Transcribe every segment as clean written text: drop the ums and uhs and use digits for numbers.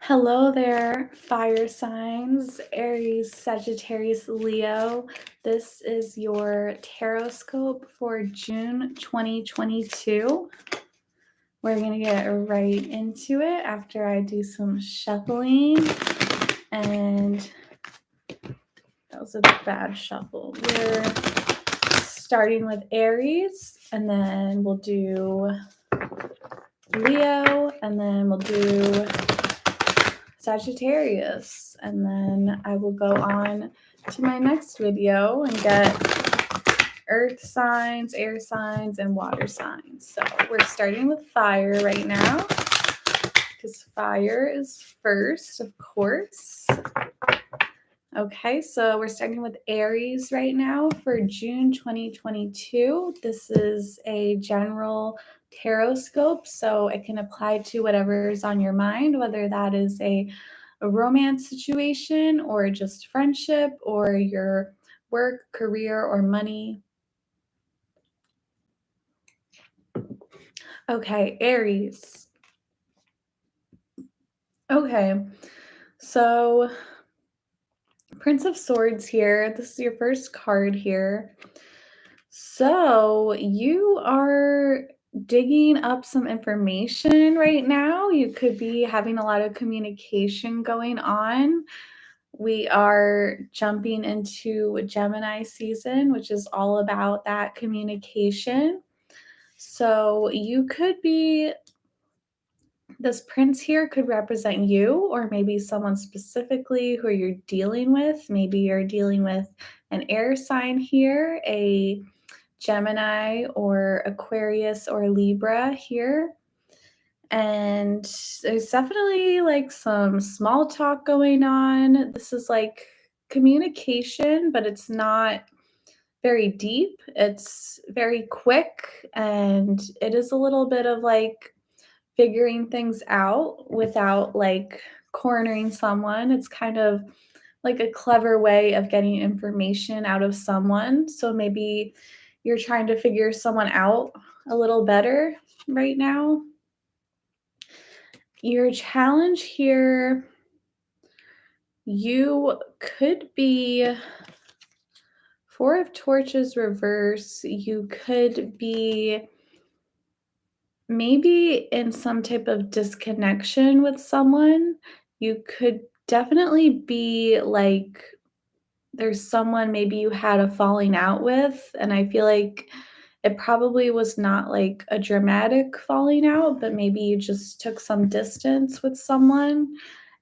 Hello there, fire signs, Aries, Sagittarius, Leo. This is your tarot scope for June 2022. We're going to get right into it after I do some shuffling. And that was a bad shuffle. We're starting with Aries, and then we'll do Leo, and then we'll do Sagittarius, and then I will go on to my next video and get earth signs, air signs, and water signs. So we're starting with fire right now because fire is first, of course. Okay, so we're starting with Aries right now for June 2022. This is a general tarot scope, so it can apply to whatever is on your mind, whether that is a romance situation or just friendship or your work, career, or money. Okay, Aries. Okay, so Prince of Swords here. This is your first card here. So you are digging up some information right now. You could be having a lot of communication going on. We are jumping into Gemini season, which is all about that communication. So you could be, this prince here could represent you or maybe someone specifically who you're dealing with. Maybe you're dealing with an air sign here, a Gemini or Aquarius or Libra here. And there's definitely like some small talk going on. This is like communication, but it's not very deep. It's very quick, and it is a little bit of like figuring things out without like cornering someone. It's kind of like a clever way of getting information out of someone. So maybe you're trying to figure someone out a little better right now. Your challenge here, you could be Four of Torches reverse. You could be maybe in some type of disconnection with someone. You could definitely be like there's someone maybe you had a falling out with, and I feel like it probably was not like a dramatic falling out, but maybe you just took some distance with someone,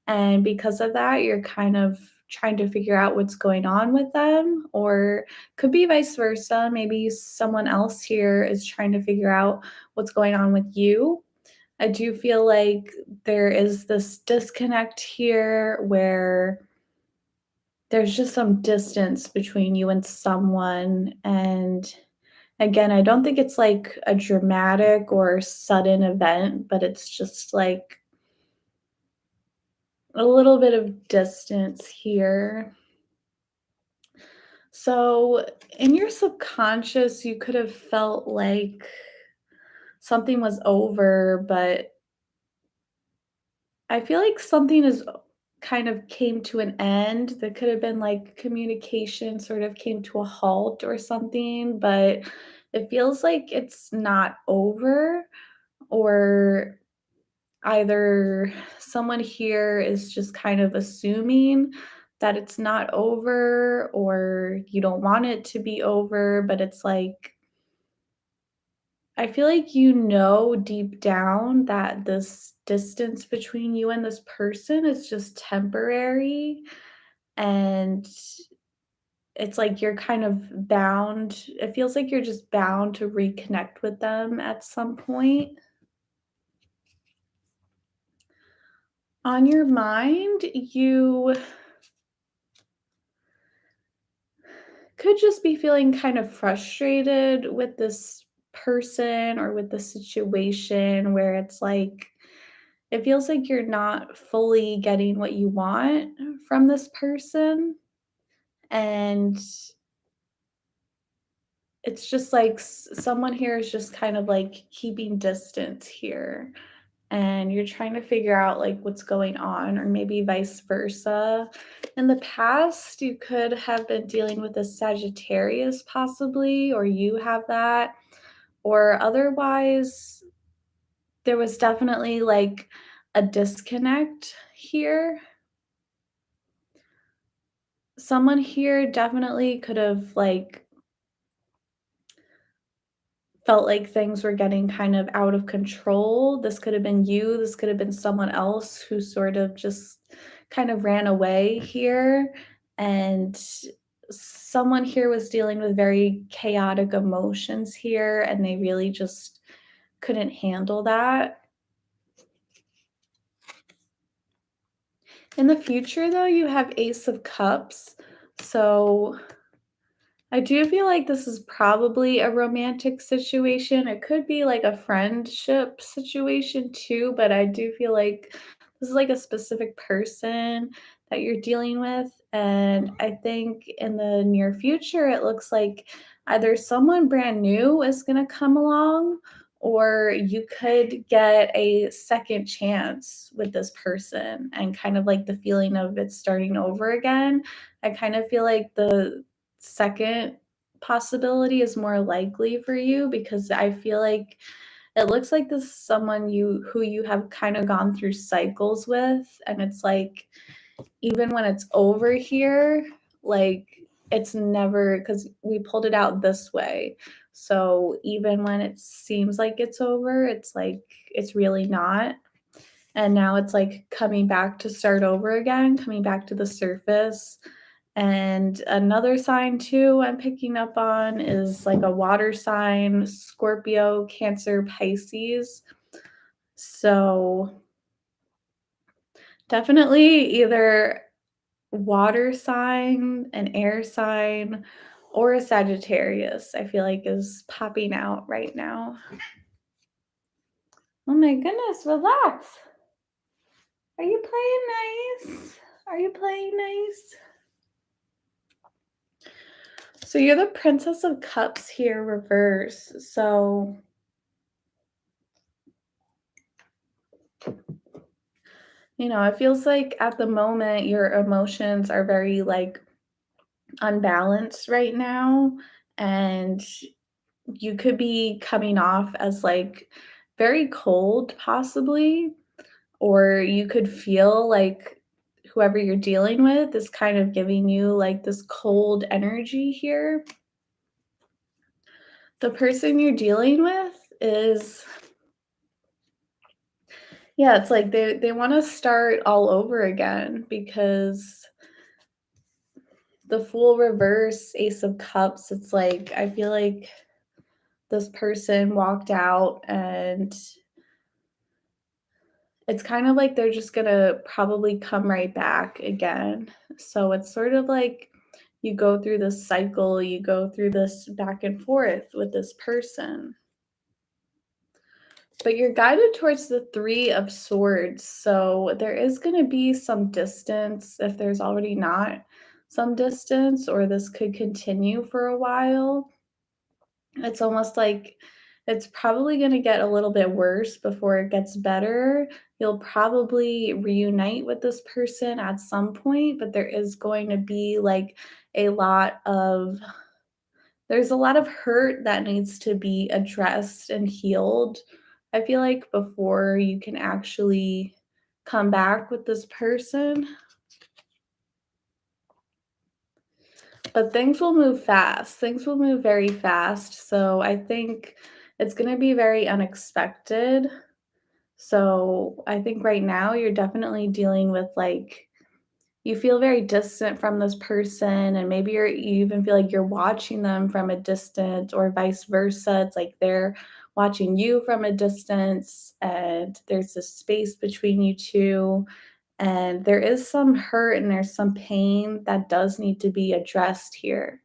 and because of that, you're kind of trying to figure out what's going on with them, or could be vice versa. Maybe someone else here is trying to figure out what's going on with you. I do feel like there is this disconnect here where there's just some distance between you and someone. And again, I don't think it's like a dramatic or sudden event, but it's just like a little bit of distance here. So, in your subconscious, you could have felt like something was over, but I feel like something is kind of came to an end. That could have been like communication sort of came to a halt or something, but it feels like it's not over, or either someone here is just kind of assuming that it's not over, or you don't want it to be over, but it's like I feel like you know deep down that this distance between you and this person is just temporary, and it's like you're kind of bound. It feels like you're just bound to reconnect with them at some point. On your mind, you could just be feeling kind of frustrated with this person or with the situation where it's like it feels like you're not fully getting what you want from this person, and it's just like someone here is just kind of like keeping distance here, and you're trying to figure out like what's going on, or maybe vice versa. In the past, you could have been dealing with a Sagittarius, possibly, or you have that, or otherwise, there was definitely like a disconnect here. Someone here definitely could have like felt like things were getting kind of out of control. This could have been you, this could have been someone else who sort of just kind of ran away here, and someone here was dealing with very chaotic emotions here, and they really just couldn't handle that. In the future, though, you have Ace of Cups, so I do feel like this is probably a romantic situation. It could be like a friendship situation too, but I do feel like this is like a specific person that you're dealing with. And I think in the near future, it looks like either someone brand new is going to come along, or you could get a second chance with this person and kind of like the feeling of it starting over again. I kind of feel like the second possibility is more likely for you, because I feel like it looks like this is someone you have kind of gone through cycles with, and it's like even when it's over here, like it's never, because we pulled it out this way. So even when it seems like it's over, it's like it's really not. And now it's like coming back to start over again, coming back to the surface. And another sign too I'm picking up on is like a water sign, Scorpio, Cancer, Pisces. So definitely either water sign, an air sign, or a Sagittarius, I feel like is popping out right now. Oh my goodness, relax. Are you playing nice? Are you playing nice? So you're the Princess of Cups here, reverse. So, it feels like at the moment your emotions are very like unbalanced right now. And you could be coming off as like very cold, possibly, or you could feel like whoever you're dealing with is kind of giving you like this cold energy here. The person you're dealing with is, yeah, it's like they want to start all over again, because the Fool reverse, Ace of Cups, it's like I feel like this person walked out, and it's kind of like they're just gonna probably come right back again. So it's sort of like you go through this cycle, you go through this back and forth with this person. But you're guided towards the Three of Swords. So there is going to be some distance if there's already not some distance, or this could continue for a while. It's almost like it's probably going to get a little bit worse before it gets better. You'll probably reunite with this person at some point, but there is going to be like a lot of there's a lot of hurt that needs to be addressed and healed, I feel like, before you can actually come back with this person. But things will move fast. Things will move very fast. So I think it's going to be very unexpected. So I think right now you're definitely dealing with like you feel very distant from this person, and maybe you even feel like you're watching them from a distance, or vice versa. It's like they're watching you from a distance, and there's this space between you two, and there is some hurt and there's some pain that does need to be addressed here.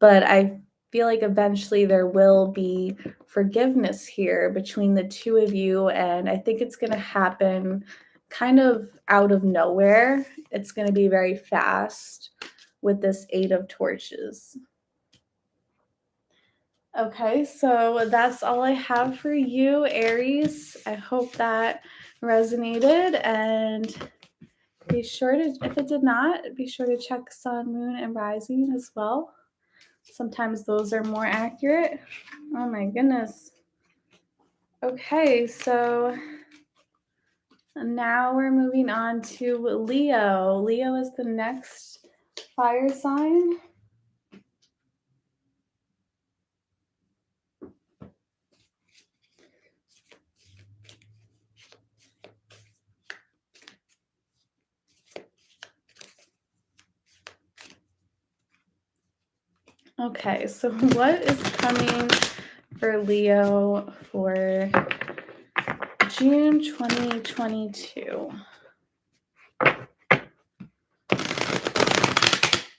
But I feel like eventually there will be forgiveness here between the two of you, and I think it's going to happen kind of out of nowhere. It's going to be very fast with this Eight of Torches. Okay, so that's all I have for you, Aries. I hope that resonated, and be sure to, if it did not, be sure to check sun, moon, and rising as well. Sometimes those are more accurate. Oh my goodness. Okay, so now we're moving on to Leo. Leo is the next fire sign. Okay, so what is coming for Leo for June 2022?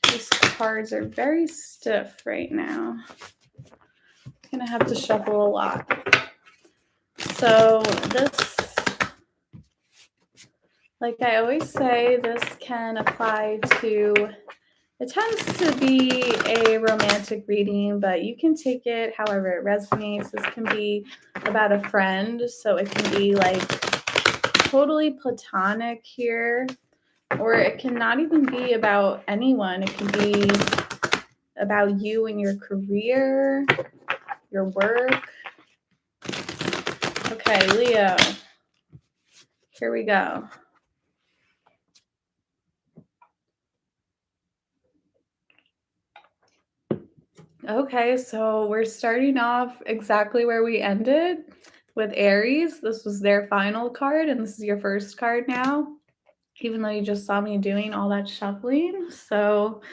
These cards are very stiff right now. I'm gonna have to shuffle a lot. So this, like I always say, this can apply to, it tends to be a romantic reading, but you can take it however it resonates. This can be about a friend, so it can be like totally platonic here, or it can not even be about anyone. It can be about you and your career, your work. Okay, Leo, here we go. Okay, so we're starting off exactly where we ended with Aries. This was their final card, and this is your first card now, even though you just saw me doing all that shuffling. So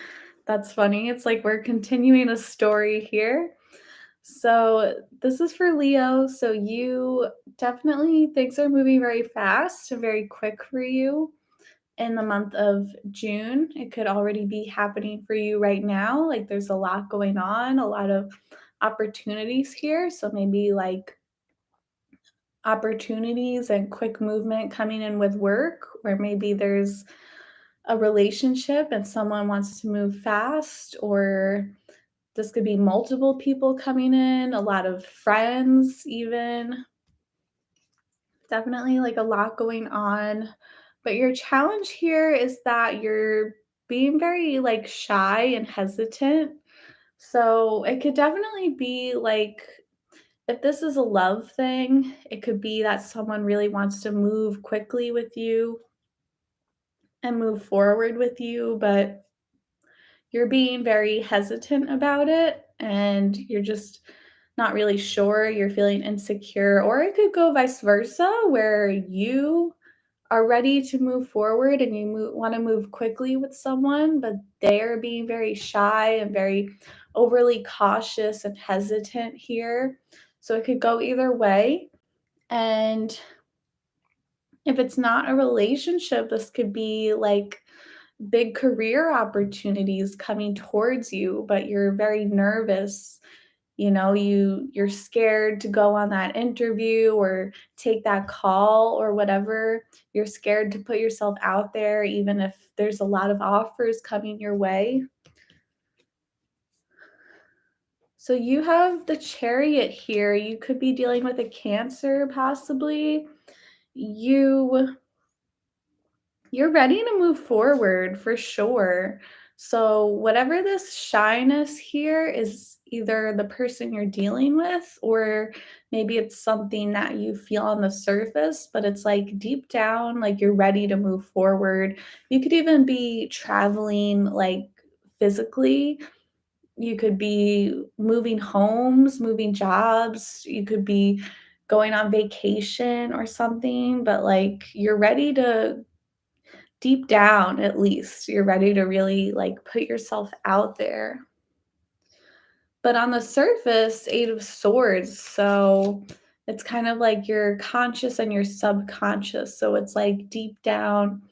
that's funny. It's like we're continuing a story here. So this is for Leo. So you definitely, things are moving very fast and very quick for you in the month of June. It could already be happening for you right now. Like there's a lot going on, a lot of opportunities here. So maybe like opportunities and quick movement coming in with work, or maybe there's a relationship and someone wants to move fast, or this could be multiple people coming in, a lot of friends, even. Definitely like a lot going on. But your challenge here is that you're being very like shy and hesitant. So it could definitely be like, if this is a love thing, it could be that someone really wants to move quickly with you and move forward with you, but you're being very hesitant about it and you're just not really sure, you're feeling insecure, or it could go vice versa where you are ready to move forward and you want to move quickly with someone, but they're being very shy and very overly cautious and hesitant here. So it could go either way. And if it's not a relationship, this could be like big career opportunities coming towards you, but you're very nervous. You know, you're scared to go on that interview or take that call or whatever. You're scared to put yourself out there even if there's a lot of offers coming your way. So you have the Chariot here. You could be dealing with a Cancer possibly. You You're ready to move forward for sure. So, whatever this shyness here is, either the person you're dealing with, or maybe it's something that you feel on the surface, but it's like deep down, like you're ready to move forward. You could even be traveling like physically. You could be moving homes, moving jobs. You could be going on vacation or something, but like you're ready to, deep down at least, you're ready to really like put yourself out there. But on the surface, 8 of swords, so it's kind of like your conscious and your subconscious. So it's like deep down,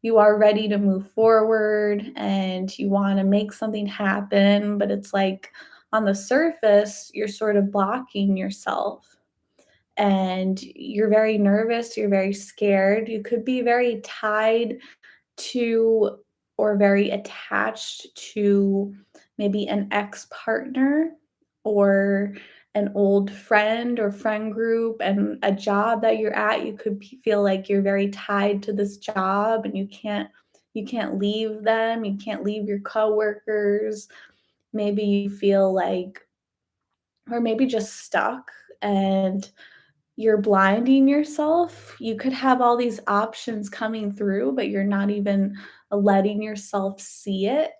you are ready to move forward and you want to make something happen, but it's like on the surface, you're sort of blocking yourself and you're very nervous, you're very scared. You could be very tied to, or very attached to, maybe an ex partner, or an old friend or friend group and a job that you're at, you could feel like you're very tied to this job and you can't leave them, you can't leave your coworkers. Maybe you feel like or maybe just stuck and you're blinding yourself. You could have all these options coming through, but you're not even letting yourself see it.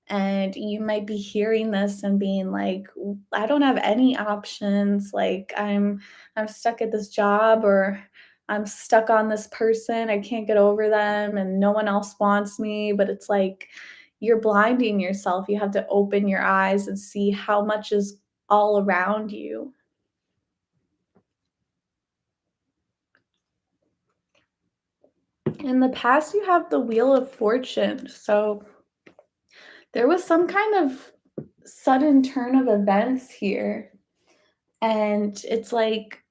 And you might be hearing this and being like, I don't have any options. Like I'm stuck at this job or I'm stuck on this person. I can't get over them and no one else wants me." But it's like you're blinding yourself. You have to open your eyes and see how much is all around you. In the past, you have the Wheel of Fortune. So there was some kind of sudden turn of events here. And it's like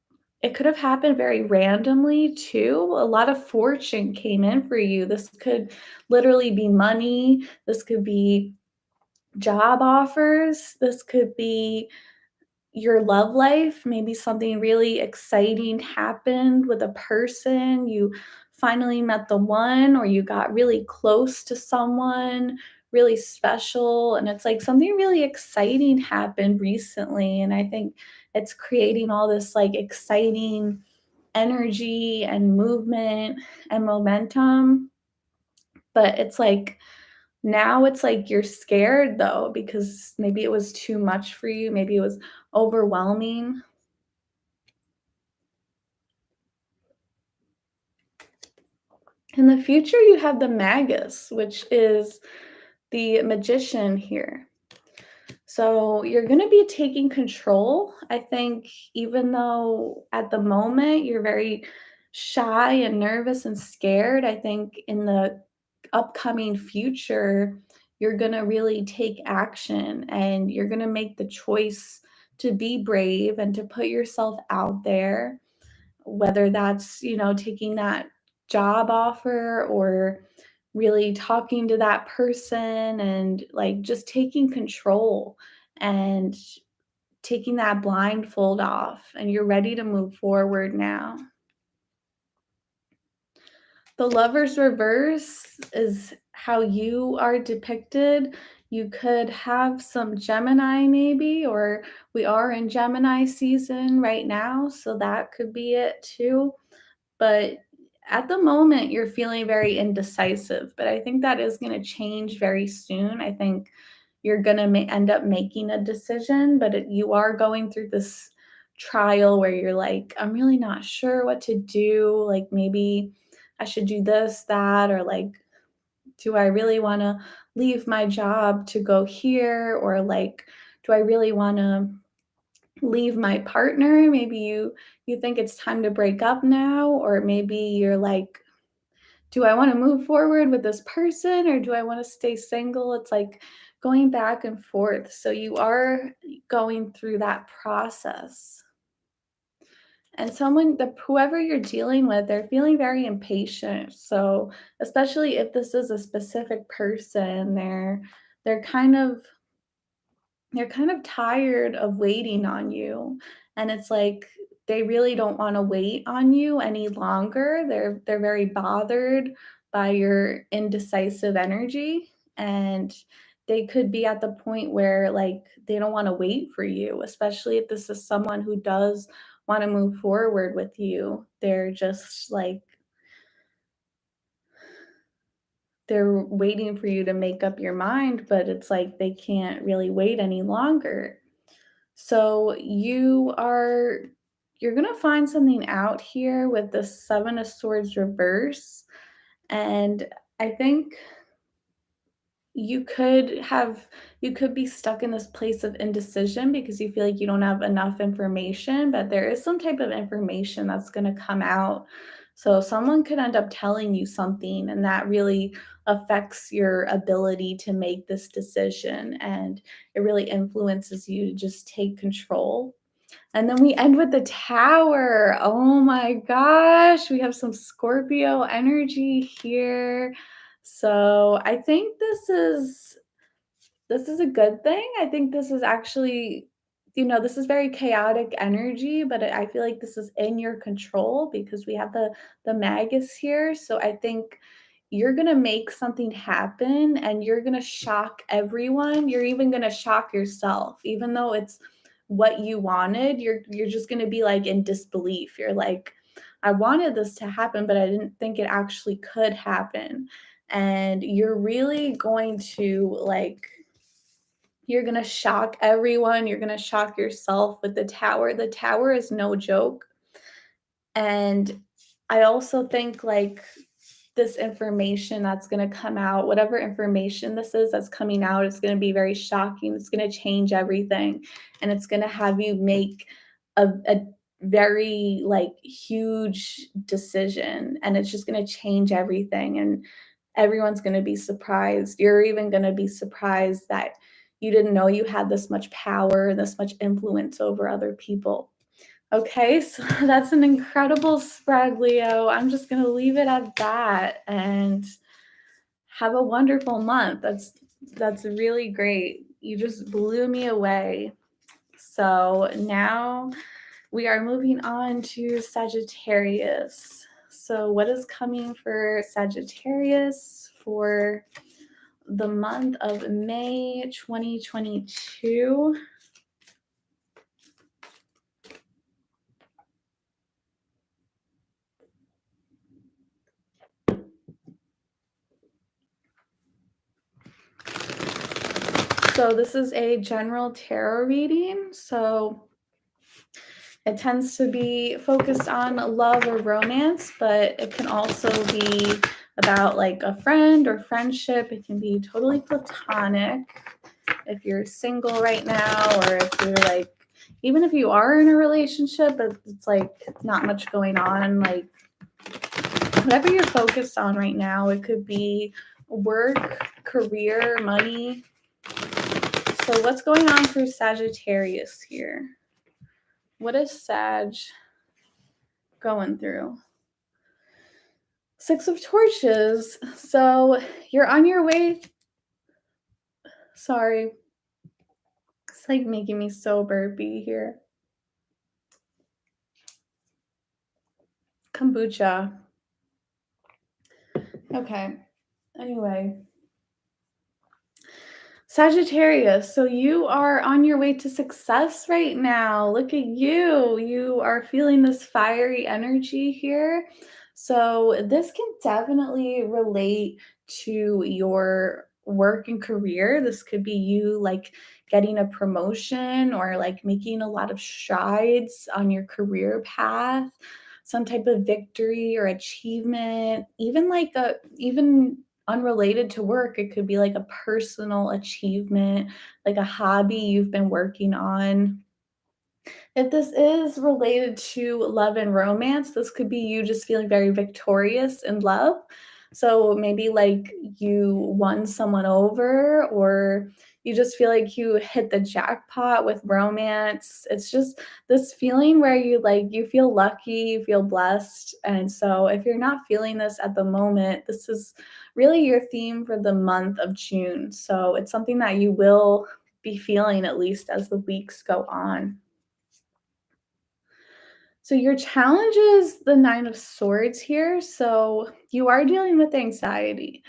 it could have happened very randomly too. A lot of fortune came in for you. This could literally be money. This could be job offers. This could be your love life, maybe something really exciting happened with a person, you finally met the one, or you got really close to someone really special, and it's like something really exciting happened recently, and I think it's creating all this, like, exciting energy and movement and momentum, but it's like now it's like you're scared, though, because maybe it was too much for you, maybe it was overwhelming. In the future, you have the Magus, which is the magician here. So you're going to be taking control. I think, even though at the moment you're very shy and nervous and scared, I think in the upcoming future, you're going to really take action and you're going to make the choice to be brave and to put yourself out there, whether that's, taking that job offer or really talking to that person and like just taking control and taking that blindfold off and you're ready to move forward now. The Lover's Reverse is how you are depicted. You could have some Gemini maybe, or we are in Gemini season right now, so that could be it too. But at the moment, you're feeling very indecisive, but I think that is gonna change very soon. I think you're gonna end up making a decision, but you are going through this trial where you're like, I'm really not sure what to do. Like, maybe I should do this, that, or like, do I really want to leave my job to go here? Or like, do I really want to leave my partner? Maybe you think it's time to break up now, or maybe you're like, do I want to move forward with this person or do I want to stay single? It's like going back and forth. So you are going through that process. And whoever you're dealing with, they're feeling very impatient. So especially if this is a specific person, they're kind of they're kind of tired of waiting on you, and it's like they really don't wanna wait on you any longer. They're very bothered by your indecisive energy, and they could be at the point where, like, they don't wanna wait for you, especially if this is someone who does wanna move forward with you. They're just, like they're waiting for you to make up your mind, but it's like they can't really wait any longer. So you're gonna find something out here with the Seven of Swords reverse, and I think you could have you could be stuck in this place of indecision because you feel like you don't have enough information, but there is some type of information that's gonna come out. So someone could end up telling you something, and that really affects your ability to make this decision, and it really influences you to just take control. And then we end with the Tower. Oh my gosh, we have some Scorpio energy here. So, I think this is a good thing. I think this is actually this is very chaotic energy, but I feel like this is in your control because we have the magus here. So I think you're going to make something happen and you're going to shock everyone. You're even going to shock yourself even though it's what you wanted. You're just going to be like in disbelief. You're like, I wanted this to happen, but I didn't think it actually could happen. And you're really going to like you're going to shock everyone. You're going to shock yourself with the tower. The tower is no joke. And I also think like this information that's going to come out, whatever information this is that's coming out, it's going to be very shocking. It's going to change everything. And it's going to have you make a very like huge decision. And it's just going to change everything. And everyone's going to be surprised. You're even going to be surprised that you didn't know you had this much power, this much influence over other people. Okay, so that's an incredible spread, Leo. I'm just going to leave it at that and have a wonderful month. That's really great. You just blew me away. So now we are moving on to Sagittarius. So what is coming for Sagittarius for the month of May 2022? So this is a general tarot reading. So it tends to be focused on love or romance, but it can also be about like a friend or friendship. It can be totally platonic if you're single right now, or if you're like, even if you are in a relationship, but it's like not much going on, like whatever you're focused on right now, it could be work, career, money. So what's going on for Sagittarius here? What is Sag going through? Six of Torches. So you're on your way. Sorry. It's like making me so burpy here. Kombucha. Okay. Anyway. Sagittarius, so you are on your way to success right now. Look at you. You are feeling this fiery energy here. So, this can definitely relate to your work and career. This could be you like getting a promotion or like making a lot of strides on your career path, some type of victory or achievement, even like even unrelated to work. It could be like a personal achievement, like a hobby you've been working on. If this is related to love and romance, this could be you just feeling very victorious in love. So maybe like you won someone over, or you just feel like you hit the jackpot with romance. It's just this feeling where you feel lucky, you feel blessed. And so if you're not feeling this at the moment, this is really your theme for the month of June. So it's something that you will be feeling at least as the weeks go on. So your challenge is the Nine of Swords here. So you are dealing with anxiety.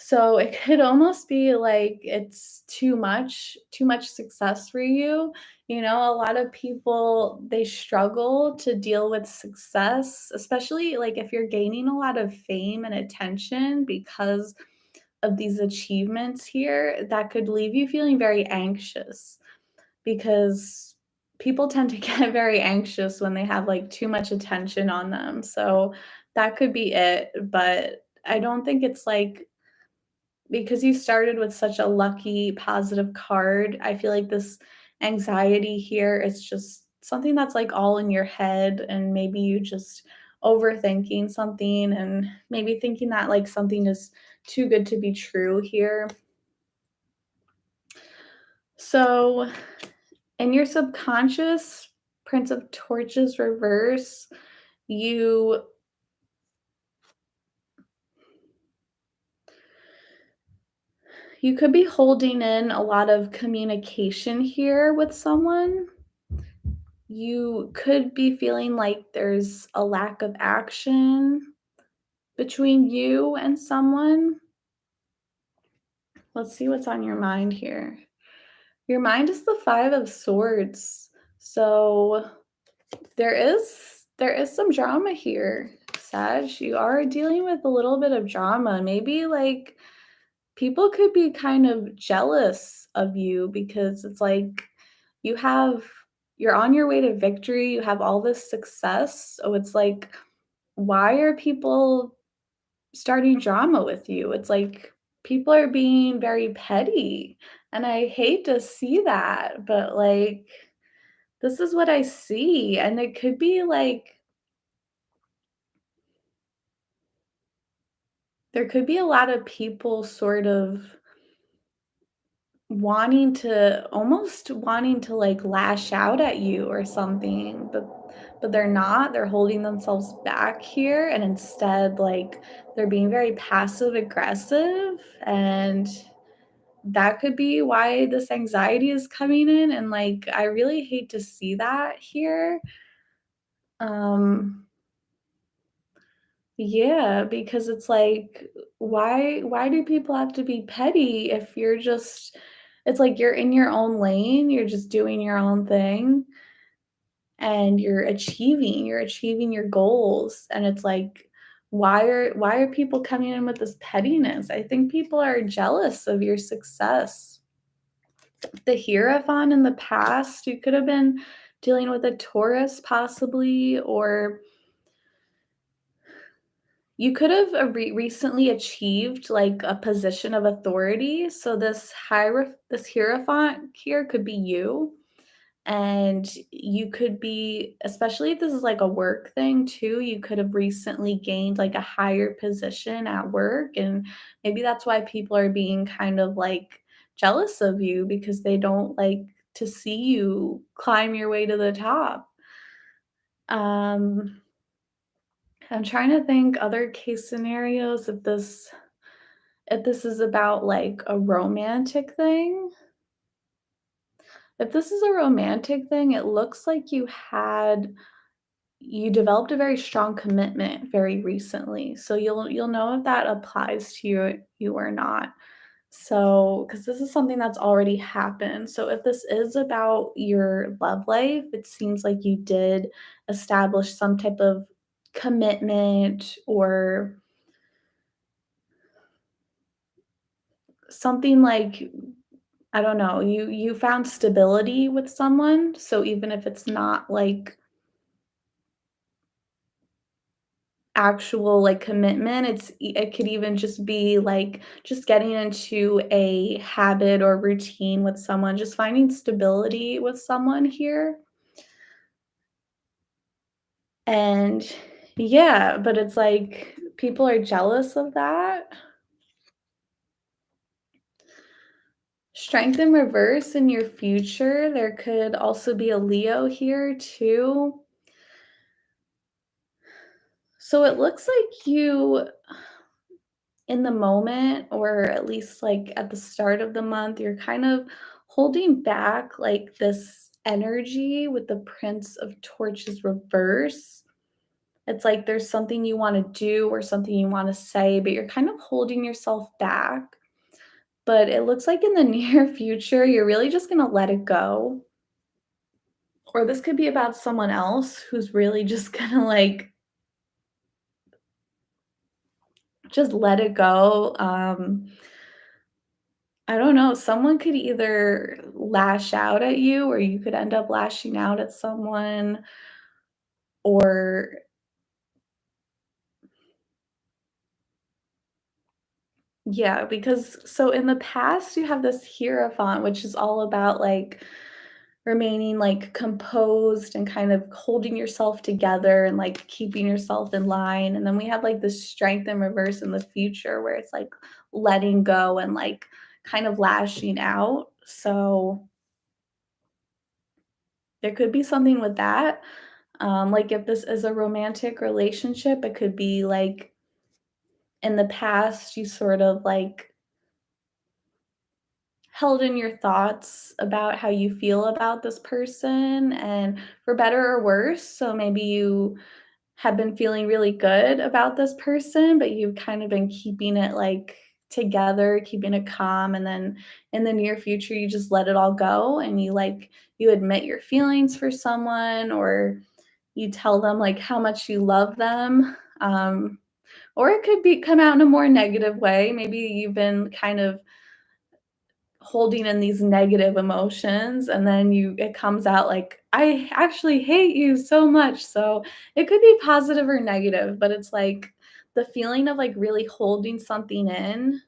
So it could almost be like it's too much success for you. A lot of people, they struggle to deal with success, especially like if you're gaining a lot of fame and attention because of these achievements here, that could leave you feeling very anxious because people tend to get very anxious when they have like too much attention on them. So that could be it. But I don't think it's like because you started with such a lucky positive card. I feel like this anxiety here is just something that's like all in your head, and maybe you just overthinking something and maybe thinking that like something is too good to be true here. So in your subconscious, Prince of Torches reverse, you You could be holding in a lot of communication here with someone. You could be feeling like there's a lack of action between you and someone. Let's see what's on your mind here. Your mind is the 5 of swords. So there is some drama here, Sag. You are dealing with a little bit of drama. Maybe like people could be kind of jealous of you because it's like you have you're on your way to victory, you have all this success. So it's like, why are people starting drama with you? It's like people are being very petty. And I hate to see that, but like this is what I see. And it could be like there could be a lot of people sort of wanting to like lash out at you or something, but they're not. They're holding themselves back here and instead like they're being very passive aggressive, and that could be why this anxiety is coming in, and like I really hate to see that here. Um Yeah, because it's like, why do people have to be petty if you're just it's like you're in your own lane, you're just doing your own thing and you're achieving your goals, and it's like why are people coming in with this pettiness? I think people are jealous of your success. The Hierophant in the past, you could have been dealing with a Taurus possibly, or you could have recently achieved like a position of authority. So this hierophant here could be you, and you could be, especially if this is like a work thing too, you could have recently gained like a higher position at work, and maybe that's why people are being kind of like jealous of you because they don't like to see you climb your way to the top. Um I'm trying to think other case scenarios if this is about, like, a romantic thing. If this is a romantic thing, it looks like you developed a very strong commitment very recently, so you'll know if that applies to you or not. So, because this is something that's already happened. So if this is about your love life, it seems like you did establish some type of commitment or something like, I don't know, you found stability with someone, so even if it's not, like, actual, like, commitment, it could even just be, like, just getting into a habit or routine with someone, just finding stability with someone here, and yeah, but it's like people are jealous of that. Strength in reverse in your future, there could also be a Leo here too. So it looks like you in the moment, or at least like at the start of the month, you're kind of holding back like this energy with the Prince of Torches reverse. It's like there's something you want to do or something you want to say, but you're kind of holding yourself back. But it looks like in the near future, you're really just going to let it go. Or this could be about someone else who's really just going to like just let it go. I don't know, someone could either lash out at you or you could end up lashing out at someone, or yeah, because so in the past you have this hierophant, which is all about like remaining like composed and kind of holding yourself together and like keeping yourself in line. And then we have like this strength in reverse in the future where it's like letting go and like kind of lashing out. So there could be something with that. Like if this is a romantic relationship, it could be like in the past you sort of like held in your thoughts about how you feel about this person, and for better or worse. So maybe you have been feeling really good about this person, but you've kind of been keeping it like together, keeping it calm, and then in the near future you just let it all go and you admit your feelings for someone, or you tell them like how much you love them. Or it could be come out in a more negative way. Maybe you've been kind of holding in these negative emotions, and then you it comes out like, "I actually hate you so much." So, it could be positive or negative, but it's like the feeling of, like, really holding something in,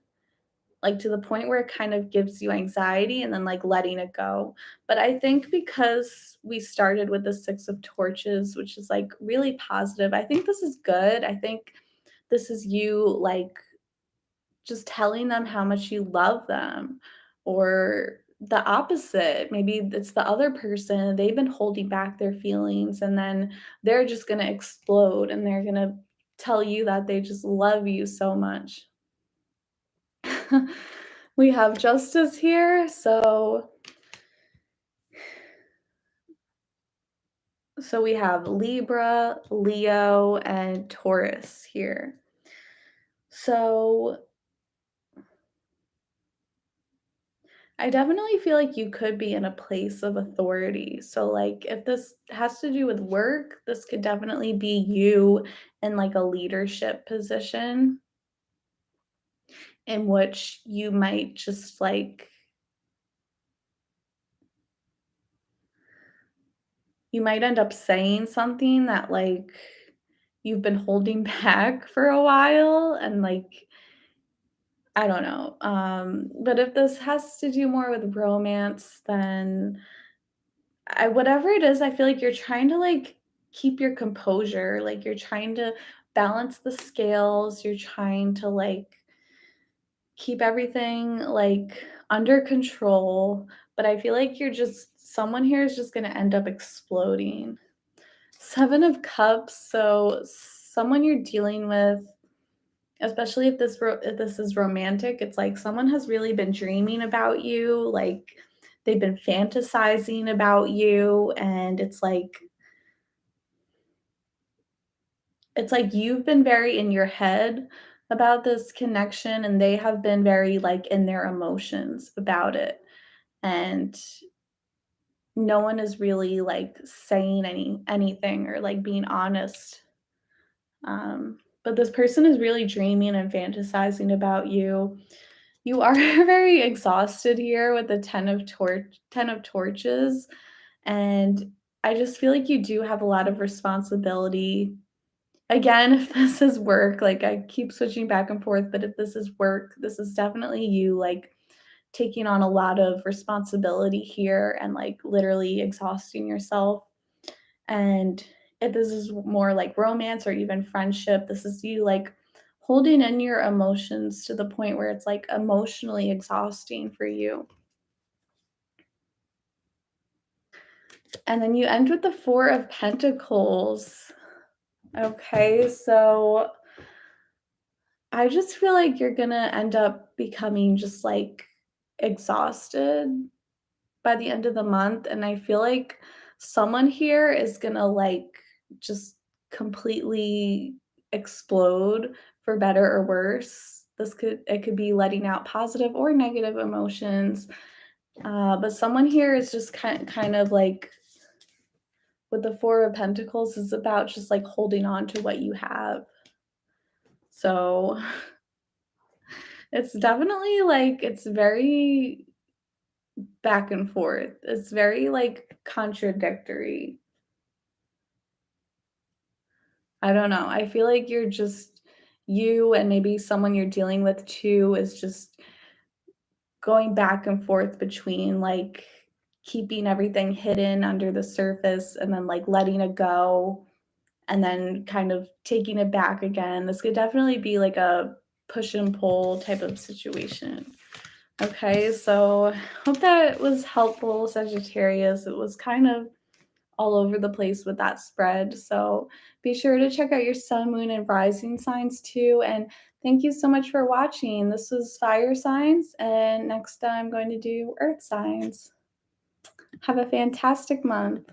like, to the point where it kind of gives you anxiety and then, like, letting it go. But I think because we started with the 6 of torches, which is, like, really positive, I think this is good. I think this is you, like, just telling them how much you love them, or the opposite, maybe it's the other person, they've been holding back their feelings, and then they're just gonna explode, and they're gonna tell you that they just love you so much. We have Justice here, so we have Libra, Leo, and Taurus here. So I definitely feel like you could be in a place of authority. So, like, if this has to do with work, this could definitely be you in like a leadership position in which you might just like, you might end up saying something that like you've been holding back for a while, and like, I don't know. But if this has to do more with romance, then I whatever it is, I feel like you're trying to, like, keep your composure, like, you're trying to balance the scales, you're trying to, like, keep everything, like, under control, but I feel like you're just someone here is just gonna end up exploding. 7 of Cups, so someone you're dealing with, especially if this is romantic, it's like someone has really been dreaming about you, like, they've been fantasizing about you, and it's like you've been very in your head about this connection, and they have been very, like, in their emotions about it, and no one is really, like, saying anything or, like, being honest. But this person is really dreaming and fantasizing about you. You are very exhausted here with the 10 of torches, and I just feel like you do have a lot of responsibility. Again, if this is work, like, I keep switching back and forth, but if this is work, this is definitely you, like, taking on a lot of responsibility here and, like, literally exhausting yourself. And if this is more like romance or even friendship, this is you, like, holding in your emotions to the point where it's, like, emotionally exhausting for you. And then you end with the 4 of Pentacles. Okay, so I just feel like you're gonna end up becoming just, like, exhausted by the end of the month, and I feel like someone here is gonna, like, just completely explode for better or worse. It could be letting out positive or negative emotions, but someone here is just kind of, like, with the 4 of Pentacles is about just, like, holding on to what you have. So, it's definitely, like, it's very back and forth. It's very, like, contradictory. I don't know. I feel like you're just you and maybe someone you're dealing with too is just going back and forth between, like, keeping everything hidden under the surface and then, like, letting it go and then kind of taking it back again. This could definitely be like a push and pull type of situation. Okay, so hope that was helpful, Sagittarius. It was kind of all over the place with that spread. So be sure to check out your sun, moon, and rising signs too. And Thank you so much for watching. This was fire signs, and next I'm going to do earth signs. Have a fantastic month.